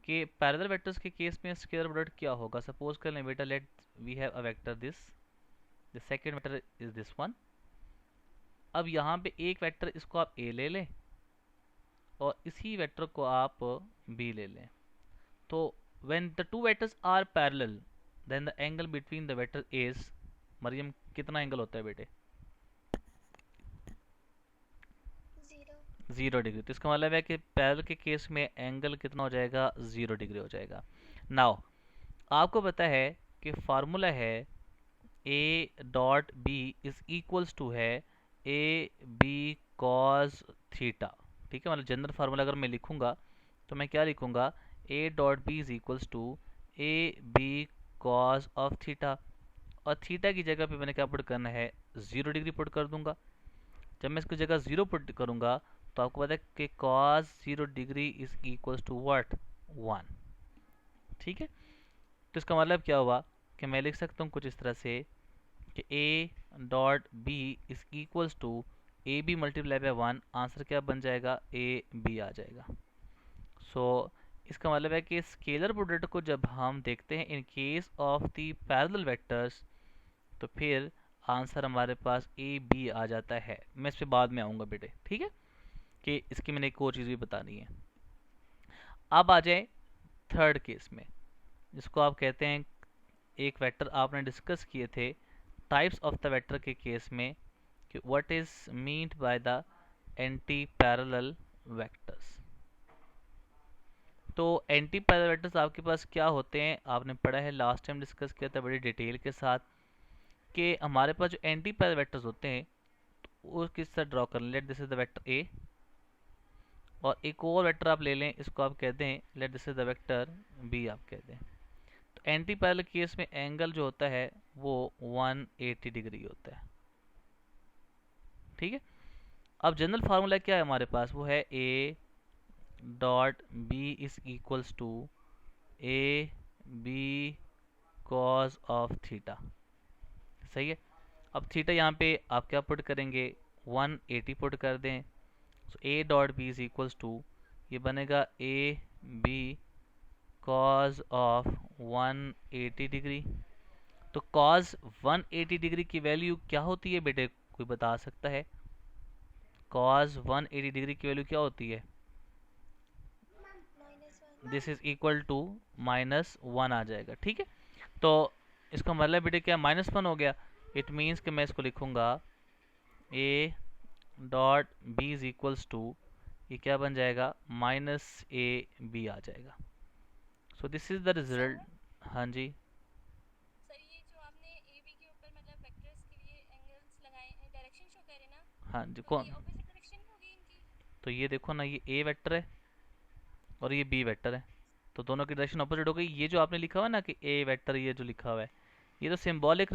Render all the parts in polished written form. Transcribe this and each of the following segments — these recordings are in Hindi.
कि पैरेलल वेक्टर्स के केस में स्केलर प्रोडक्ट क्या होगा। सपोज कर लें बेटा, let we have a vector this, the second vector is this one. अब यहाँ पे एक वेक्टर इसको आप ए ले लें और इसी वेक्टर को आप बी ले लें। तो when the two vectors are parallel then the angle between the vector is, Mariam कितना एंगल होता है बेटे? 0 डिग्री। तो इसका मतलब है कि पैरेलल के केस में एंगल कितना हो जाएगा? 0 डिग्री हो जाएगा। नाउ आपको पता है कि फार्मूला है a dot B is equals to है ए बी कॉस थीटा। ठीक है, मतलब जनरल फार्मूला अगर मैं लिखूंगा तो मैं क्या लिखूंगा? A dot B is equals to a B cos of theta, और थीटा की जगह पे मैंने क्या पुट करना है? 0 डिग्री पुट कर दूंगा। जब मैं इसकी जगह 0 पुट करूंगा तो आपको पता है कि cos 0 degree is equals to what? 1। ठीक है, तो इसका मतलब क्या हुआ कि मैं लिख सकता हूँ कुछ इस तरह से कि a dot B is equals to a b multiply by 1। Answer क्या बन जाएगा? ए बी आ जाएगा। सो इसका मतलब है कि स्केलर प्रोडक्ट को जब हम देखते हैं in case of the parallel vectors तो फिर आंसर हमारे पास ए बी आ जाता है। मैं इस पर बाद में आऊँगा बेटे, ठीक है, कि इसकी मैंने एक और चीज़ भी बतानी है। अब आ जाए थर्ड केस में, जिसको आप कहते हैं, एक वेक्टर आपने डिस्कस किए थे टाइप्स ऑफ द वेक्टर के केस में कि what is meant by the anti parallel vectors. तो एंटी पैरेलल वेक्टर्स आपके पास क्या होते हैं? आपने पढ़ा है, लास्ट टाइम डिस्कस किया था बड़ी डिटेल के साथ, कि हमारे पास जो एंटी पैरेलल वेक्टर्स होते हैं तो वो किस तरह ड्रॉ कर लें। Late this is the vector ए, और एक और वेक्टर आप ले लें, इसको आप कहते हैं let this is the vector b आप कहते हैं। तो एंटी पैरेलल केस में एंगल जो होता है वो 180 डिग्री होता है। ठीक है, अब जनरल फार्मूला क्या है हमारे पास? वो है a dot B is equals to a B cos of theta. सही है, अब थीटा यहाँ पे आप क्या पुट करेंगे? 180 पुट कर दें। So A dot B is equals to, ये बनेगा A B cos of 180 degree. तो कॉस 180 डिग्री की वैल्यू क्या होती है बेटे? कोई बता सकता है? कॉस 180 डिग्री की वैल्यू क्या होती है? दिस इज इक्वल टू -1 आ जाएगा। ठीक है, तो इसका मतलब बेटे क्या? -1 हो गया। इट मीन्स कि मैं इसको लिखूंगा a dot B is equals to, ये क्या बन जाएगा? -a b आ जाएगा। So this is the result. हाँ जी, सर ये जो आपने ए बी के ऊपर मतलब वेक्टर्स के लिए एंगल्स लगाए डायरेक्शन शो करे ना, हाँ जी, तो कौन? ये ऑपोजिट डायरेक्शन होगी इनकी। तो ये देखो ना, ये ए वेक्टर है और ये बी वेक्टर है, तो दोनों की डायरेक्शन अपोजिट हो गई। ये जो आपने लिखा हुआ है ना कि ए वेक्टर, ये जो लिखा हुआ है, ये तो symbolic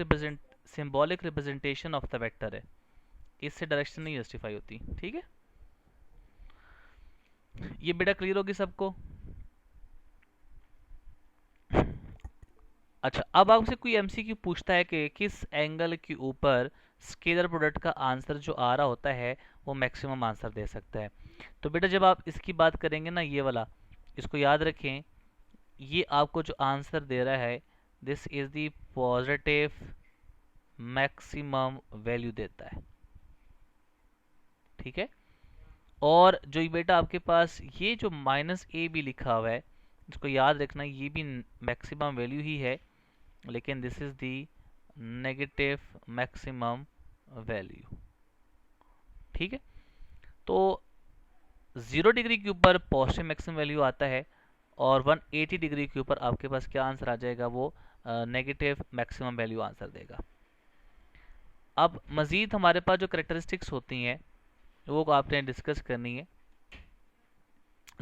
representation of the vector है, इससे डायरेक्शन नहीं जस्टिफाई होती। ठीक है, ये बेटा क्लियर होगी सबको? अच्छा, अब आपसे कोई एमसीक्यू पूछता है कि किस एंगल के ऊपर स्केलर प्रोडक्ट का आंसर जो आ रहा होता है वो मैक्सिमम आंसर दे सकता है। तो बेटा जब आप इसकी बात करेंगे ना, ये वाला, इसको याद रखें, ये आपको जो आंसर दे रहा है this is the positive maximum value देता है। ठीक है, और जो ये बेटा आपके पास ये जो -ab लिखा हुआ है, इसको याद रखना, ये भी मैक्सिमम वैल्यू ही है, लेकिन this is the negative maximum value. ठीक है, तो 0 डिग्री के ऊपर पॉजिटिव मैक्सिमम वैल्यू आता है और 180 डिग्री के ऊपर आपके पास क्या आंसर आ जाएगा? वो नेगेटिव मैक्सिमम वैल्यू आंसर देगा। अब मज़ीद हमारे पास जो करेक्टरिस्टिक्स होती हैं वो आपने डिस्कस करनी है।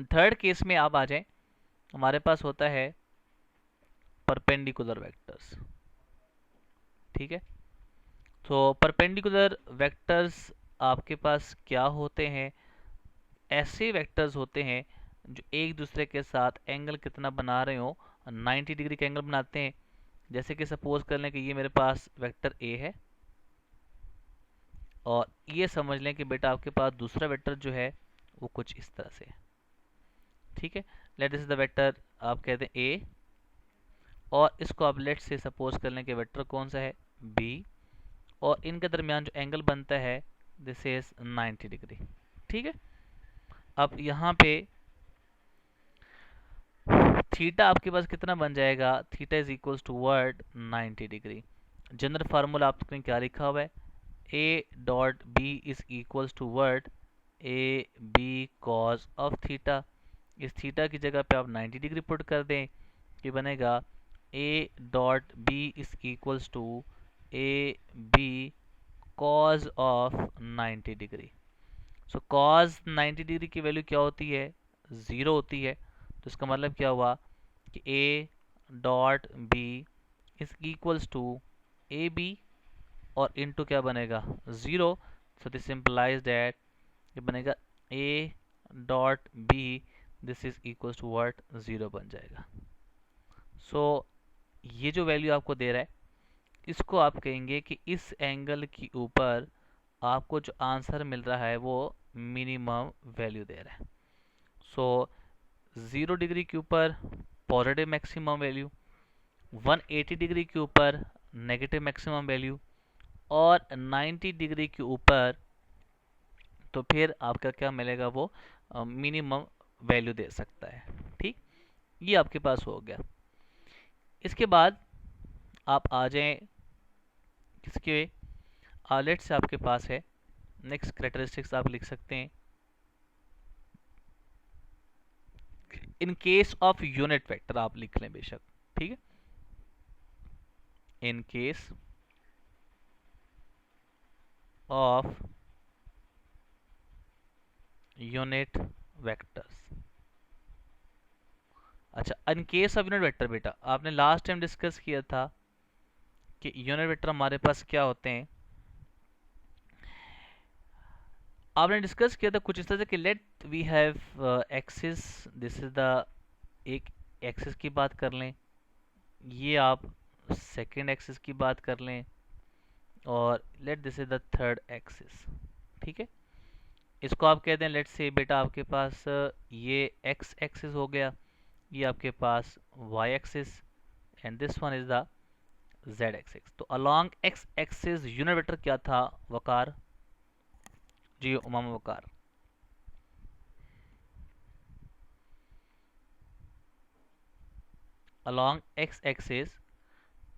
थर्ड केस में आप आ जाएं, हमारे पास होता है परपेंडिकुलर वेक्टर्स। ठीक है, तो परपेंडिकुलर वेक्टर्स आपके पास क्या होते हैं? ऐसे वेक्टर्स होते हैं जो एक दूसरे के साथ एंगल कितना बना रहे हो? 90 डिग्री का एंगल बनाते हैं। जैसे कि सपोज कर लें कि ये मेरे पास वेक्टर ए है, और ये समझ लें कि बेटा आपके पास दूसरा वेक्टर जो है वो कुछ इस तरह से है। ठीक है, late this is the vector आप कहते हैं ए, और इसको आप लेट से सपोज कर लें कि वेक्टर कौन सा है बी, और इनके दरमियान जो एंगल बनता है दिस इज 90 डिग्री। ठीक है, अब यहाँ पे थीटा आपके पास कितना बन जाएगा, theta is equals to word 90 degree. General formula आपने क्या लिखा हुआ है, a dot B is equals to word a b cos of theta. इस थीटा की जगह पे आप 90 डिग्री पुट कर दें, ये बनेगा a dot B is equals to a b cos of 90 degree. So cos 90 degree की वैल्यू क्या होती है, ज़ीरो होती है। तो इसका मतलब क्या हुआ कि a dot B is equals to a b, और इनटू क्या बनेगा zero. So this implies that ये बनेगा a dot b this is equals to what, zero बन जाएगा। सो ये जो वैल्यू आपको दे रहा है इसको आप कहेंगे कि इस एंगल के ऊपर आपको जो आंसर मिल रहा है वो मिनिमम वैल्यू दे रहा है। सो 0 डिग्री के ऊपर पॉजिटिव मैक्सिमम वैल्यू, 180 डिग्री के ऊपर नेगेटिव मैक्सिमम वैल्यू, और 90 डिग्री के ऊपर तो फिर आपका क्या मिलेगा, वो मिनिमम वैल्यू दे सकता है। ठीक, ये आपके पास हो गया। इसके बाद आप आ जाएं किसके, लेट्स से आपके पास है नेक्स्ट कैरेक्टरिस्टिक्स आप लिख सकते हैं in case of unit vector, आप लिख लें बेशक। ठीक है, in case of unit vectors. अच्छा, in case of unit vector, बेटा आपने लास्ट टाइम डिस्कस किया था कि यूनिट वेक्टर हमारे पास क्या होते हैं। आपने डिस्कस किया था कुछ इस तरह से कि let we have axis, this is the एक एक्सिस की बात कर लें, ये आप सेकेंड एक्सिस की बात कर लें, और late this is the third axis. ठीक है, इसको आप कहते हैं लेट्स से बेटा आपके पास ये एक्स एक्सिस हो गया, ये आपके पास Y axis, and this one is the Z axis. तो along X axis unit vector क्या था Waqar ji, Umama Waqar. Along X axis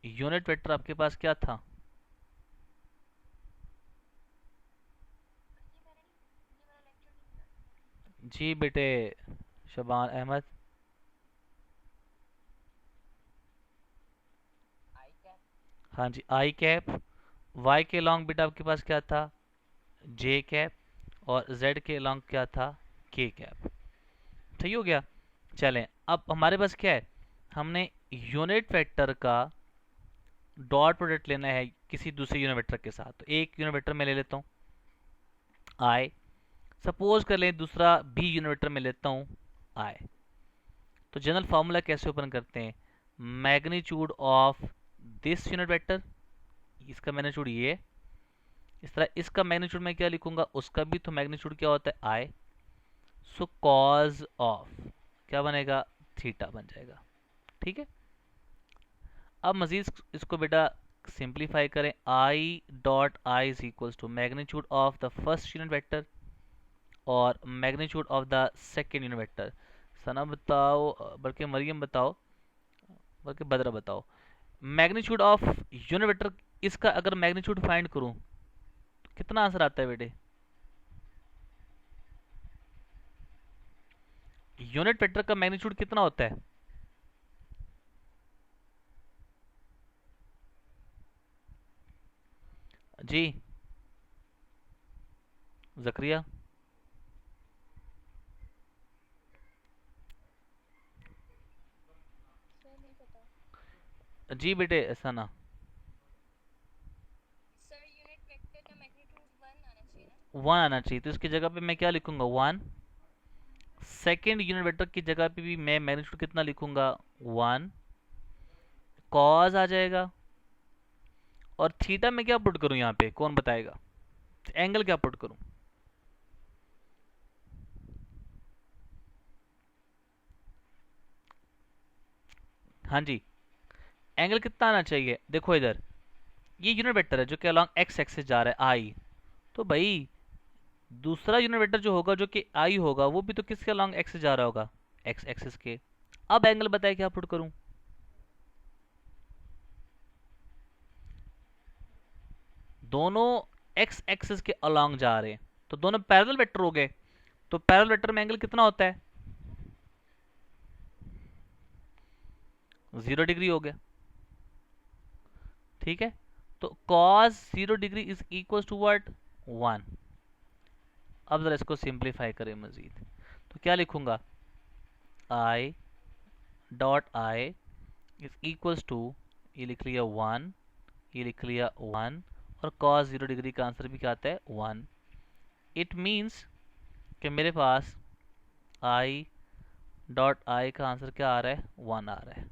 unit vector आपके पास क्या था, जी बेटे शबान अहमद। हाँ जी, आई कैप। वाई के लॉन्ग बेटा आपके पास क्या था, जे कैप, और जेड के लॉन्ग क्या था, के कैप। सही हो गया। चलें, अब हमारे पास क्या है, हमने यूनिट वेक्टर का डॉट प्रोडक्ट लेना है किसी दूसरे यूनिट वेक्टर के साथ। तो एक यूनिट वेक्टर में ले लेता हूँ आई, सपोज कर लें दूसरा बी यूनिट वेक्टर में लेता हूँ आई। तो जनरल फार्मूला कैसे ओपन करते हैं, magnitude of this unit vector, इसका मैग्नीट्यूड ये, इस तरह इसका मैग्नीट्यूड मैं क्या लिखूंगा, उसका भी तो मैग्नीट्यूड क्या होता है आई। सो कॉज ऑफ क्या बनेगा, थीटा बन जाएगा। ठीक है, अब मजीद इसको बेटा सिंप्लीफाई करें, I dot I is equals to magnitude of the first unit vector और magnitude of the second unit vector. Sana बताओ, बल्कि मरियम बताओ, बल्कि बदरा बताओ, मैग्नीट्यूड ऑफ यूनिट वेक्टर, इसका अगर मैग्नीट्यूड फाइंड करूं तो कितना आंसर आता है बेटे, यूनिट वेक्टर का मैग्नीट्यूड कितना होता है, जी जकरिया। सर नहीं पता। जी बेटे सना, सर यूनिट वेक्टर का मैग्नीट्यूड 1 आना चाहिए ना। वन आना चाहिए, तो इसकी जगह पे मैं क्या लिखूंगा वन। सेकेंड यूनिट वेक्टर की जगह पे भी मैं मैग्नीट्यूड कितना लिखूंगा वन, कॉज आ जाएगा, और थीटा में क्या पुट करूं यहाँ पे कौन बताएगा, एंगल क्या पुट करूं, हाँ जी, एंगल कितना आना चाहिए, देखो इधर ये यूनिट वेक्टर है जो कि अलॉन्ग एक्स एक्सिस जा रहा है आई, तो भाई दूसरा यूनिट वेक्टर जो होगा जो कि आई होगा वो भी तो किसके अलॉन्ग एक्सिस जा रहा होगा, एक्स एक्सिस के। अब एंगल बताए क्या पुट करूं, दोनों एक्स एक्सिस के अलॉन्ग जा रहे हैं तो दोनों पैरेलल वेक्टर हो गए, तो पैरेलल वेक्टर में एंगल कितना होता है, 0 डिग्री हो गया। ठीक है, तो cos 0 degree is equal to what, 1। अब जरा इसको सिंप्लीफाई करें मजीद, तो क्या लिखूंगा, i dot i is equals to, ये लिख लिया 1, ये लिख लिया 1, और cos 0 डिग्री का आंसर भी क्या आता है 1। इट मीन्स कि मेरे पास i डॉट i का आंसर क्या आ रहा है, 1 आ रहा है।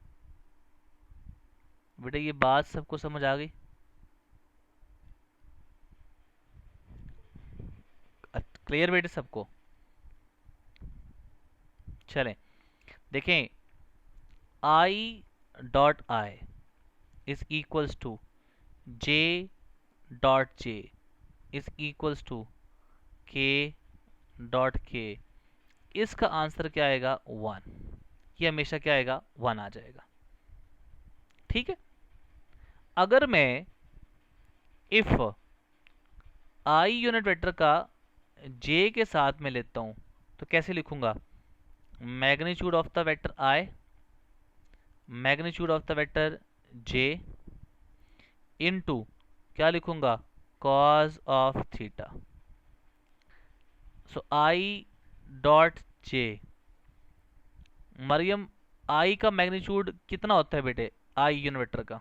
बेटा ये बात सबको समझ आ गई, क्लियर बेटे सबको। चलें देखें, i dot i is equals to j dot j is equals to k dot k, इसका आंसर क्या आएगा 1, ये हमेशा क्या आएगा 1 आ जाएगा। ठीक है, अगर मैं इफ i यूनिट वेक्टर का j के साथ में लेता हूं तो कैसे लिखूंगा, magnitude of the vector i, magnitude of the vector j into क्या लिखूंगा, cos of theta. So i dot j, Mariam i का मैग्नीट्यूड कितना होता है बेटे, i यूनिट वेक्टर का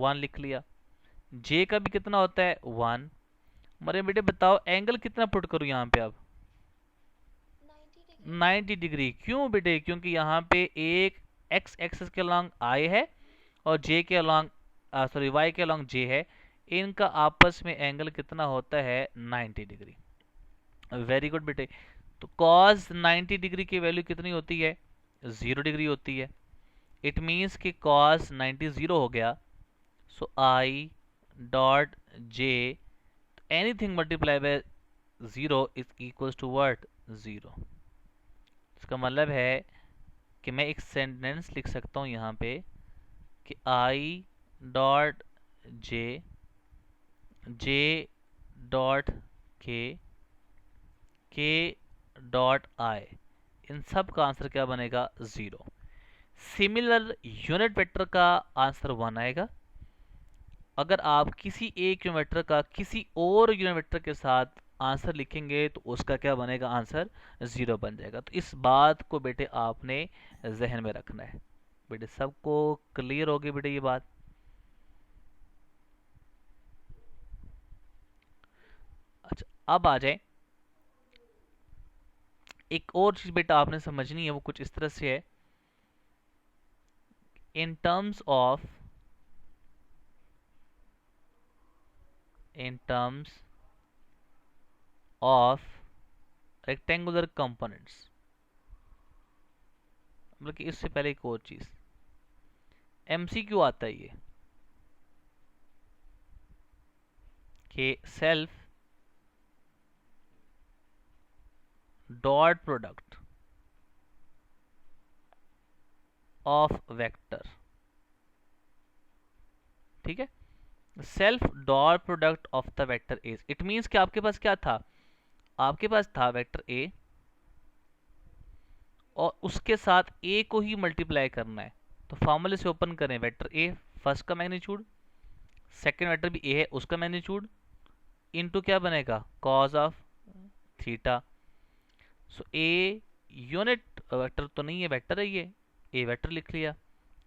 1 लिख लिया, j का भी कितना होता है 1। मरियम बेटे बताओ एंगल कितना पुट करूं यहाँ पे अब, 90 डिग्री। क्यों बेटे, क्योंकि यहाँ पे एक x एक्सिस के अलॉन्ग i है और j के अलॉन्ग सॉरी y के अलॉन्ग j है, इनका आपस में एंगल कितना होता है 90 डिग्री। वेरी गुड बेटे, तो cos 90 डिग्री की वैल्यू कितनी होती है, 0 डिग्री होती है। इट मीन्स कि cos 90 0 हो गया, so i dot j anything multiply by 0 is equals to what, 0। इसका मतलब है कि मैं एक सेंटेंस लिख सकता हूँ यहाँ पे कि i dot j, j dot k, k dot i, इन सब का आंसर क्या बनेगा 0। सिमिलर यूनिट वेक्टर का आंसर 1 आएगा। अगर आप किसी एक यूनिट वेक्टर का किसी और यूनिट वेक्टर के साथ आंसर लिखेंगे तो उसका क्या बनेगा, आंसर 0 बन जाएगा। तो इस बात को बेटे आपने जहन में रखना है। बेटे सबको क्लियर होगी बेटे ये बात। अच्छा अब आ जाए, एक और चीज बेटा आपने समझनी है, वो कुछ इस तरह से है, in terms of rectangular components, मतलब कि इससे पहले एक और चीज, एमसीक्यू आता है ये कि self dot product of vector, ठीक है, self dot product of the vector is, it means कि आपके पास क्या था, आपके पास था वेक्टर ए और उसके साथ ए को ही मल्टीप्लाई करना है। तो फॉर्मूले से ओपन करें, वेक्टर ए फर्स्ट का मैग्नीट्यूड, सेकंड वेक्टर भी ए है उसका मैग्नीट्यूड, इनटू क्या बनेगा cause of theta. So a unit vector तो नहीं है, वेक्टर है ये, ए वेक्टर लिख लिया,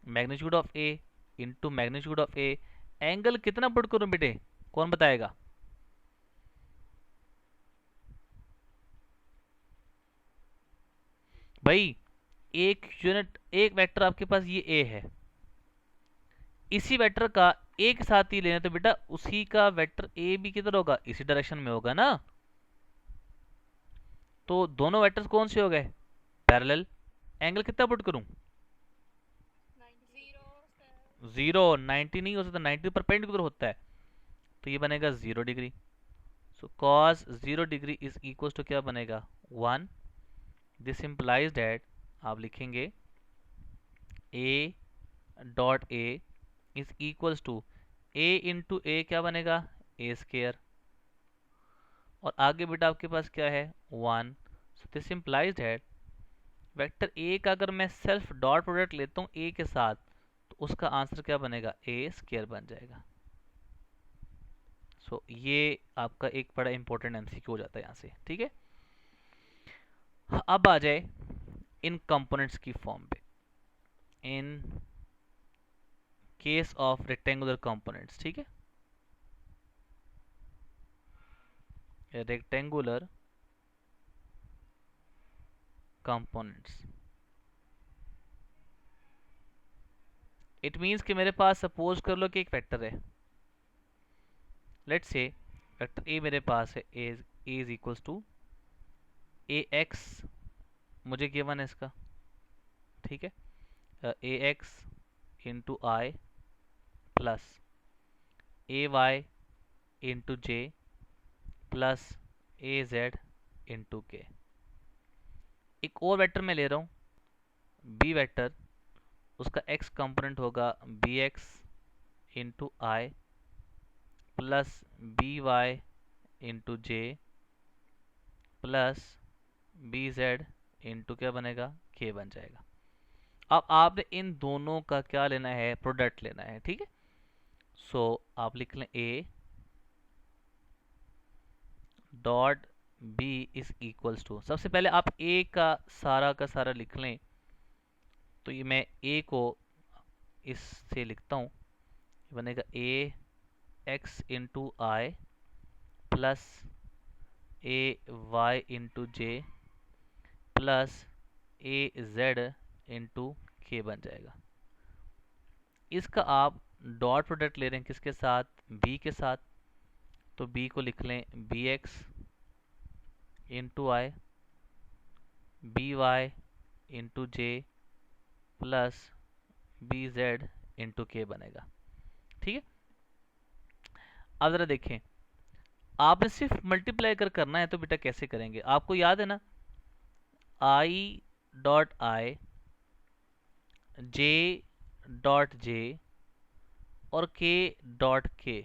magnitude of A into magnitude of A. Angle कितना पुट करूं बेटे, कौन बताएगा, भाई एक यूनिट एक वेक्टर आपके पास ये ए है, इसी वेक्टर का एक साथ ही लेना, तो बेटा उसी का वेक्टर ए भी किधर होगा, इसी डायरेक्शन में होगा ना। तो दोनों वेक्टर्स कौन से हो गए, पैरेलल। एंगल कितना पुट करूं, जीरो, 90 नहीं हो सकता, 90 परपेंडिकुलर होता है, तो ये बनेगा 0 degree. So cos 0 degree is equal to क्या बनेगा, 1। दिस इम्प्लाइज डैट आप लिखेंगे A dot A is equals to A into A, क्या बनेगा, ए स्केयर, और आगे बेटा आपके पास क्या है, 1। सो this implies that vector A का अगर मैं सेल्फ डॉट प्रोडक्ट लेता हूँ ए के साथ, तो उसका आंसर क्या बनेगा, ए स्केयर बन जाएगा। सो ये आपका एक बड़ा इंपॉर्टेंट एमसीक्यू हो जाता है यहाँ से, ठीक है। अब आ जाए इन कंपोनेंट्स की फॉर्म पे, इन केस ऑफ रेक्टेंगुलर कंपोनेंट्स, ठीक है, रेक्टेंगुलर कंपोनेंट्स। इट मीन्स कि मेरे पास सपोज कर लो कि एक वेक्टर है, लेट्स से वेक्टर ए मेरे पास है, A is equals to A X, मुझे गिवन है इसका, ठीक है, A X into I plus A Y into J plus A Z into K. एक और वेक्टर मैं ले रहा हूँ, बी वेक्टर, उसका एक्स कंपोनेंट होगा B X into I plus B Y into J plus B Z into क्या बनेगा, के बन जाएगा। अब आपने इन दोनों का क्या लेना है, प्रोडक्ट लेना है, ठीक है। सो आप लिख लें a dot B is equals to, सबसे पहले आप ए का सारा लिख लें, तो ये मैं ए को इससे लिखता हूँ, बनेगा a X into I plus A Y into J plus A Z into के बन जाएगा। इसका आप डॉट प्रोडक्ट ले रहे हैं किसके साथ, बी के साथ, तो बी को लिख लें बी एक्स इंटू आई B Y into J plus B Z into के बनेगा, ठीक है। अब ज़रा देखें, आपने सिर्फ मल्टीप्लाई करना है, तो बेटा कैसे करेंगे, आपको याद है ना, आई डॉट आई जे डॉट जे और के डॉट के,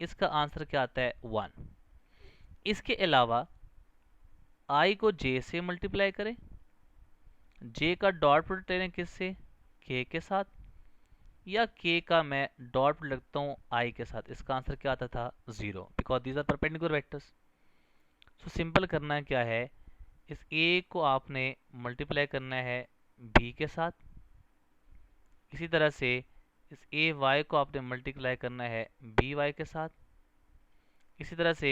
इसका आंसर क्या आता है, 1। इसके अलावा आई को जे से मल्टीप्लाई करें, जे का डॉट प्रोडक्ट ले रहे हैं किससे, के साथ, या के का मैं डॉट प्रोडक्ट लगता हूँ आई के साथ, इसका आंसर क्या आता था, 0, because these are perpendicular vectors. So simple करना क्या है, इस ए को आपने मल्टीप्लाई करना है बी के साथ, इसी तरह से इस ए वाई को आपने मल्टीप्लाई करना है बी वाई के साथ, इसी तरह से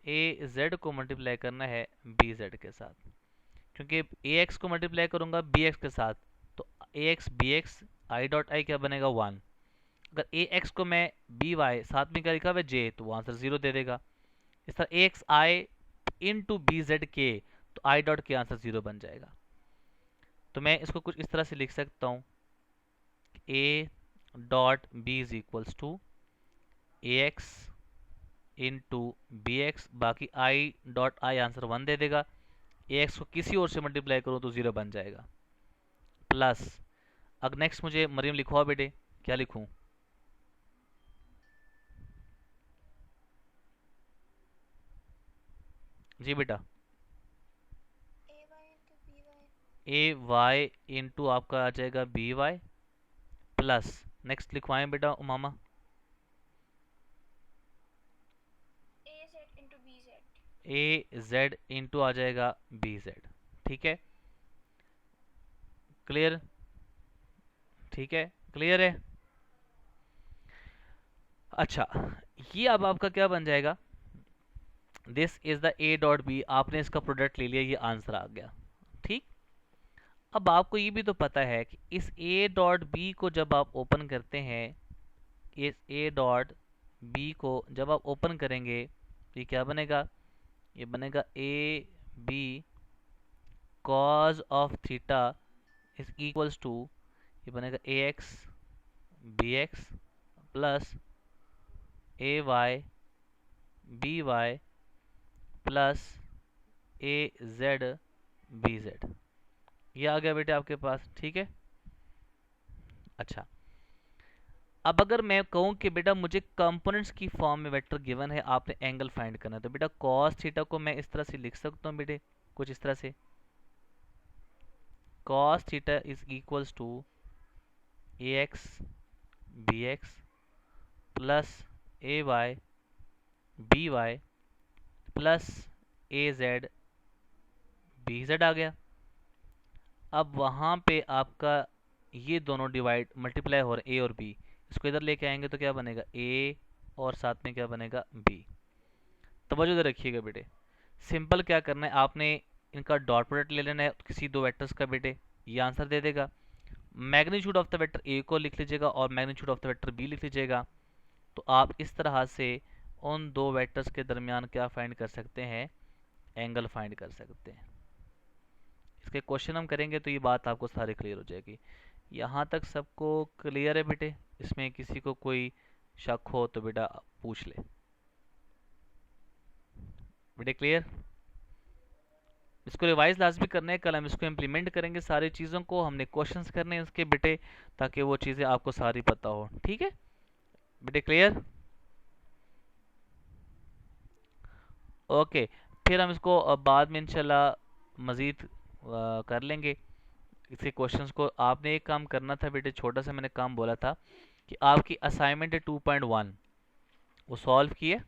ए जेड को मल्टीप्लाई करना है बी जेड के साथ, क्योंकि ए एक्स को मल्टीप्लाई करूंगा बी एक्स के साथ, तो A x B X I dot I क्या बनेगा, 1। अगर ए एक्स को मैं बी वाई साथ में क्या लिखा हुआ है जे, तो वो आंसर 0 दे देगा। इस तरह A X I into B Z K, तो आई डॉट के आंसर 0 बन जाएगा। तो मैं इसको कुछ इस तरह से लिख सकता हूँ, a dot B is equals to A x into b x, बाकी आई डॉट आई आंसर 1 दे देगा, ए एक्स को किसी और से मल्टीप्लाई करूँ तो 0 बन जाएगा, प्लस, अब नेक्स्ट मुझे मरियम लिखवाओ बेटे, क्या लिखूं, जी बेटा, ए वाई इंटू आपका आ जाएगा बी वाई प्लस, नेक्स्ट लिखवाएं बेटा उमामा, ए जेड इंटू आ जाएगा बी जेड, ठीक है, क्लियर, ठीक है, क्लियर है। अच्छा, ये अब आपका क्या बन जाएगा, this is the a dot b, आपने इसका प्रोडक्ट ले लिया, ये आंसर आ गया, ठीक। अब आपको ये भी तो पता है कि इस ए डॉट बी को जब आप ओपन करते हैं, इस ए डॉट बी को जब आप ओपन करेंगे, तो ये क्या बनेगा, ये बनेगा ए b cos of theta is equals to, ये बनेगा a x B x plus A Y B Y plus A Z B z. ये आ गया बेटे आपके पास, ठीक है। अच्छा, अब अगर मैं कहूं कि बेटा मुझे कंपोनेंट्स की फॉर्म में वेक्टर गिवन है, आपने एंगल फाइंड करना है, तो बेटा कॉस थीटा को मैं इस तरह से लिख सकता हूं बेटे, कुछ इस तरह से, cos theta is equals to A x B x plus A Y B Y plus A Z B Z आ गया। अब वहां पे आपका ये दोनों डिवाइड मल्टीप्लाई हो रहे ए और बी, इसको इधर लेके आएंगे तो क्या बनेगा ए और साथ में क्या बनेगा बी। तवज्जो इधर रखिएगा बेटे, सिंपल क्या करना है, आपने इनका डॉट प्रोडक्ट ले लेना है किसी दो वेक्टर्स का बेटे, ये आंसर दे देगा। Magnitude of the vector a को लिख लीजिएगा और magnitude of the vector b लिख लीजिएगा। तो आप इस तरह से उन दो वेक्टर्स के दरमियान क्या फाइंड कर सकते हैं, एंगल फाइंड कर सकते हैं। इसके क्वेश्चन हम करेंगे तो ये बात आपको सारी क्लियर हो जाएगी। यहाँ तक सबको क्लियर है बेटे? इसमें किसी को कोई शक हो तो बेटा पूछ ले। बेटे क्लियर? इसको रिवाइज लाजमी करना है, कल हम इसको इम्प्लीमेंट करेंगे सारी चीज़ों को, हमने क्वेश्चंस करने हैं इसके बेटे, ताकि वो चीज़ें आपको सारी पता हो, ठीक है बेटे? क्लियर? ओके, फिर हम इसको बाद में इंशाल्लाह मज़ीद कर लेंगे इसके क्वेश्चंस को। आपने एक काम करना था बेटे, छोटा सा मैंने काम बोला था कि आपकी असाइनमेंट है 2.1, वो सॉल्व किए